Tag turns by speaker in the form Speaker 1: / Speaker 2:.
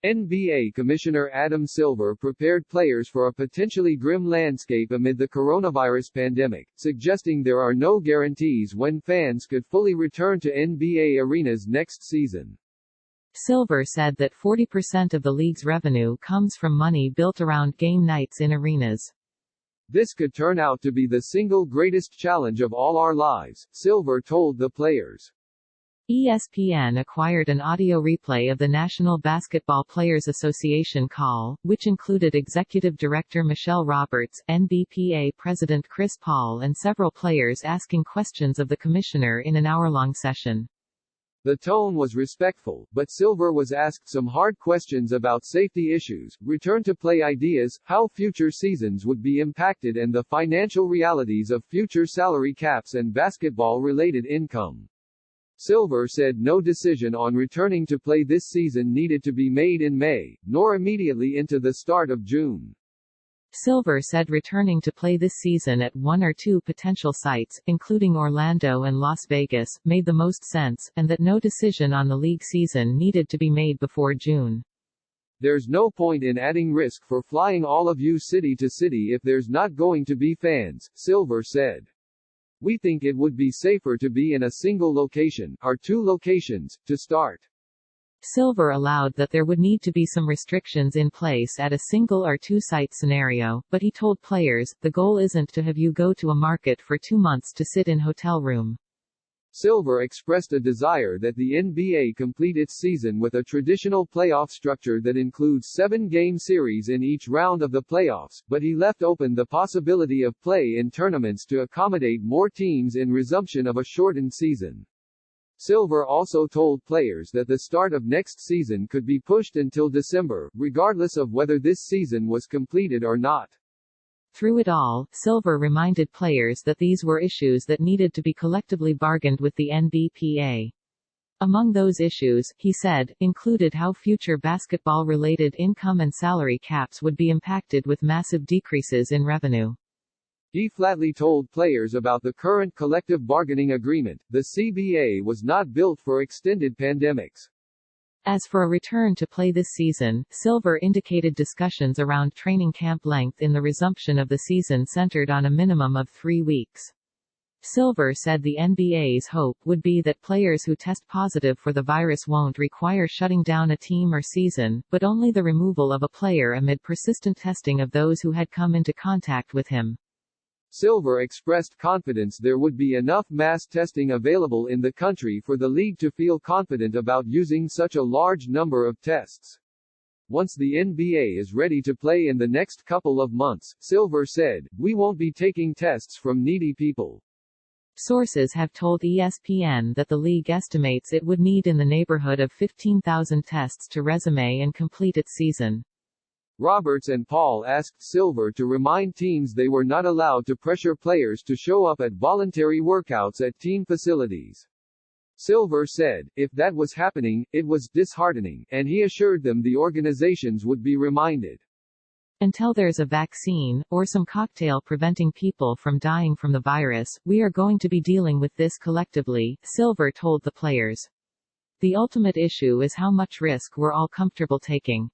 Speaker 1: NBA Commissioner Adam Silver prepared players for a potentially grim landscape amid the coronavirus pandemic, suggesting there are no guarantees when fans could fully return to NBA arenas next season.
Speaker 2: Silver said that 40% of the league's revenue comes from money built around game nights in arenas.
Speaker 1: This could turn out to be the single greatest challenge of all our lives, Silver told the players.
Speaker 2: ESPN acquired an audio replay of the National Basketball Players Association call, which included Executive Director Michelle Roberts, NBPA President Chris Paul and several players asking questions of the commissioner in an hour-long session.
Speaker 1: The tone was respectful, but Silver was asked some hard questions about safety issues, return-to-play ideas, how future seasons would be impacted and the financial realities of future salary caps and basketball-related income. Silver said no decision on returning to play this season needed to be made in May, nor immediately into the start of June.
Speaker 2: Silver said returning to play this season at one or two potential sites, including Orlando and Las Vegas, made the most sense, and that no decision on the league season needed to be made before June.
Speaker 1: There's no point in adding risk for flying all of you city to city if there's not going to be fans, Silver said. We think it would be safer to be in a single location, or two locations, to start.
Speaker 2: Silver allowed that there would need to be some restrictions in place at a single or two-site scenario, but he told players, the goal isn't to have you go to a market for 2 months to sit in hotel room.
Speaker 1: Silver expressed a desire that the NBA complete its season with a traditional playoff structure that includes 7-game series in each round of the playoffs, but he left open the possibility of play in tournaments to accommodate more teams in resumption of a shortened season. Silver also told players that the start of next season could be pushed until December, regardless of whether this season was completed or not.
Speaker 2: Through it all, Silver reminded players that these were issues that needed to be collectively bargained with the NBPA. Among those issues, he said, included how future basketball-related income and salary caps would be impacted with massive decreases in revenue.
Speaker 1: He flatly told players about the current collective bargaining agreement, the CBA was not built for extended pandemics.
Speaker 2: As for a return to play this season, Silver indicated discussions around training camp length in the resumption of the season centered on a minimum of 3 weeks. Silver said the NBA's hope would be that players who test positive for the virus won't require shutting down a team or season, but only the removal of a player amid persistent testing of those who had come into contact with him.
Speaker 1: Silver expressed confidence there would be enough mass testing available in the country for the league to feel confident about using such a large number of tests. Once the NBA is ready to play in the next couple of months, Silver said, we won't be taking tests from needy people.
Speaker 2: Sources have told ESPN that the league estimates it would need in the neighborhood of 15,000 tests to resume and complete its season.
Speaker 1: Roberts and Paul asked Silver to remind teams they were not allowed to pressure players to show up at voluntary workouts at team facilities. Silver said, if that was happening, it was disheartening, and he assured them the organizations would be reminded.
Speaker 2: Until there's a vaccine, or some cocktail preventing people from dying from the virus, we are going to be dealing with this collectively, Silver told the players. The ultimate issue is how much risk we're all comfortable taking.